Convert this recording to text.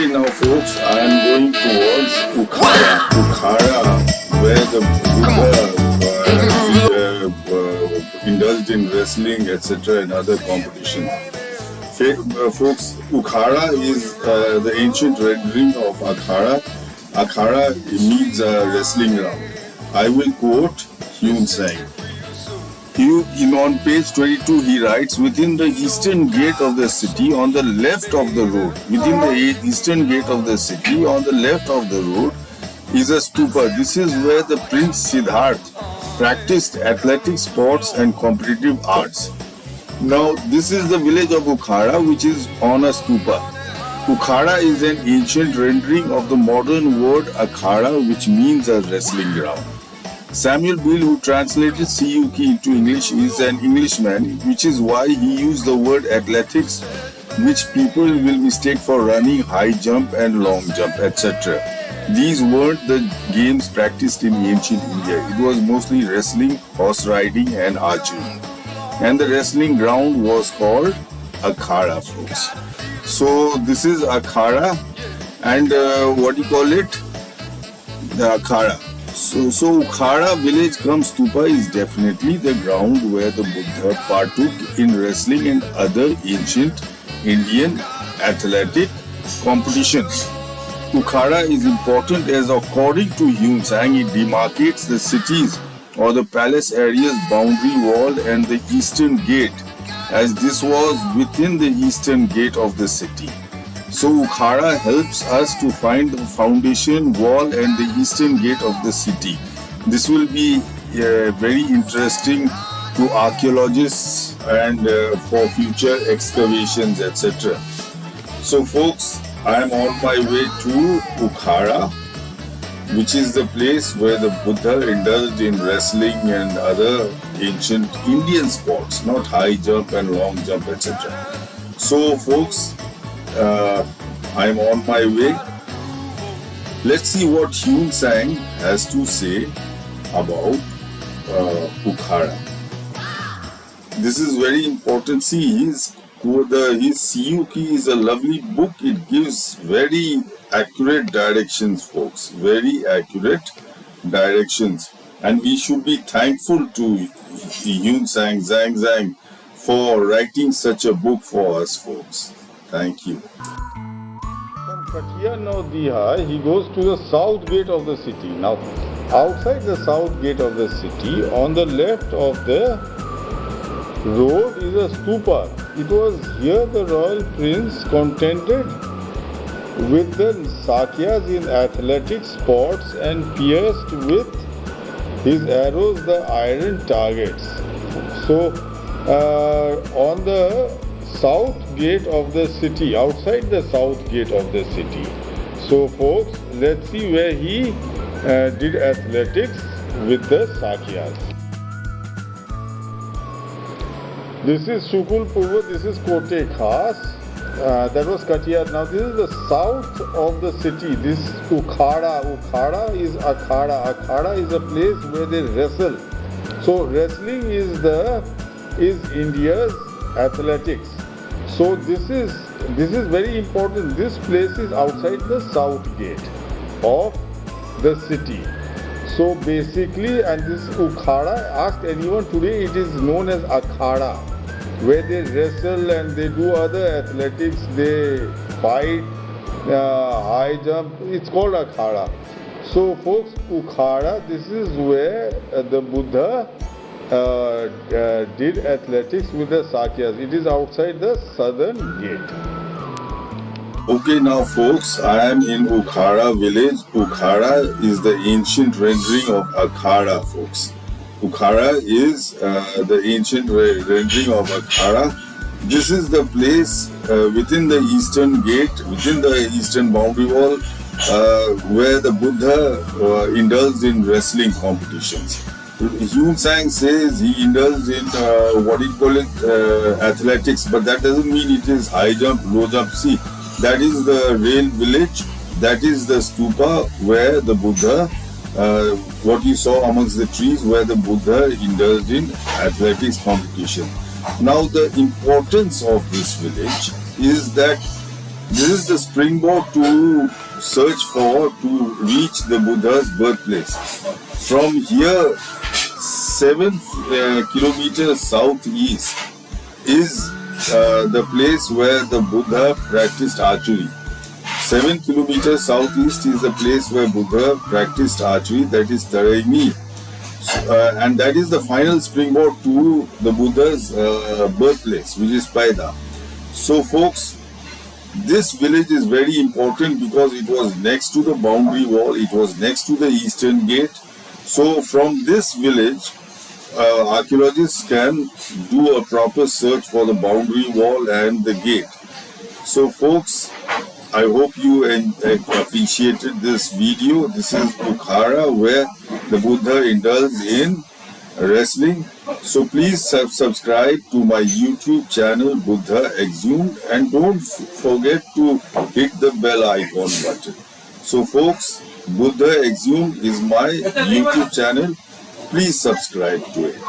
Okay, now folks, I am going towards Ukhara. Ukhara, where the Buddha indulged in wrestling, etc. and other competitions. Folks, Ukhara is the ancient rendering of Akhara. Akhara means a wrestling ground. I will quote Huen Tsang. On page 22, he writes, within the eastern gate of the city, on the left of the road, within the eastern gate of the city, on the left of the road, is a stupa. This is where the Prince Siddhartha practiced athletic sports and competitive arts. Now, this is the village of Ukhara, which is on a stupa. Ukhara is an ancient rendering of the modern word Akhara, which means a wrestling ground. Samuel Beal, who translated CUK into English, is an Englishman, which is why he used the word athletics, which people will mistake for running, high jump and long jump, etc. These weren't the games practiced in ancient India. It was mostly wrestling, horse riding and archery. And the wrestling ground was called Akhara, folks. So this is Akhara, and what do you call it? The Akhara. So Ukhara village cum stupa is definitely the ground where the Buddha partook in wrestling and other ancient Indian athletic competitions. Ukhara is important as, according to Huen Tsang, it demarcates the cities or the palace area's boundary wall and the eastern gate, as this was within the eastern gate of the city. So Ukhara helps us to find the foundation wall and the eastern gate of the city. This will be very interesting to archaeologists and for future excavations, etc. So folks, I am on my way to Ukhara, which is the place where the Buddha indulged in wrestling and other ancient Indian sports, not high jump and long jump, etc. So folks, I am on my way. Let's see what Huen Tsang has to say about Ukhara. This is very important. See, his CUK is a lovely book. It gives very accurate directions, folks. Very accurate directions. And we should be thankful to Huen Tsang, Xuangzang, for writing such a book for us, folks. Thank you. From Katia Naudiha, he goes to the south gate of the city. Now, outside the south gate of the city, on the left of the road is a stupa. It was here the royal prince contended with the Sakyas in athletic sports and pierced with his arrows the iron targets. So, on the south gate of the city, outside the south gate of the city. So folks, let's see where he did athletics with the Sakyas. This is Shukul Purva, this is Kote Khas, that was Katia. Now this is the south of the city, this Ukhara. Ukhara is Akhara. Akhara is a place where they wrestle. So wrestling is India's athletics. So this is very important. This place is outside the south gate of the city. So basically, and this Ukhara, ask anyone today, it is known as Akhara, where they wrestle and they do other athletics, they fight, high jump, it's called Akhara. So folks, Ukhara, this is where the Buddha did athletics with the Sakyas. It is outside the southern gate. Okay, now folks, I am in Ukhara village. Ukhara is the ancient rendering of Akhara, folks. Ukhara is the ancient rendering of Akhara. This is the place within the eastern gate, within the eastern boundary wall, where the Buddha indulged in wrestling competitions. Huen Tsang says he indulged in athletics, but that doesn't mean it is high jump, low jump. See, that is the rail village, that is the stupa where the Buddha, what you saw amongst the trees, where the Buddha indulged in athletics competition. Now the importance of this village is that This is the springboard to search for to reach the Buddha's birthplace. From here, 7 kilometers southeast is the place where the Buddha practiced archery. 7 kilometers southeast is the place where Buddha practiced archery, that is Taraini. And that is the final springboard to the Buddha's birthplace, which is Paida. So folks, this village is very important because it was next to the boundary wall, it was next to the eastern gate. So from this village, archaeologists can do a proper search for the boundary wall and the gate. So folks, I hope you appreciated this video. This is Ukhara, where the Buddha indulged in wrestling. So please subscribe to my YouTube channel Buddha Exhumed, and don't forget to hit the bell icon button. So folks, Buddha Exhumed is my YouTube channel. Please subscribe to it.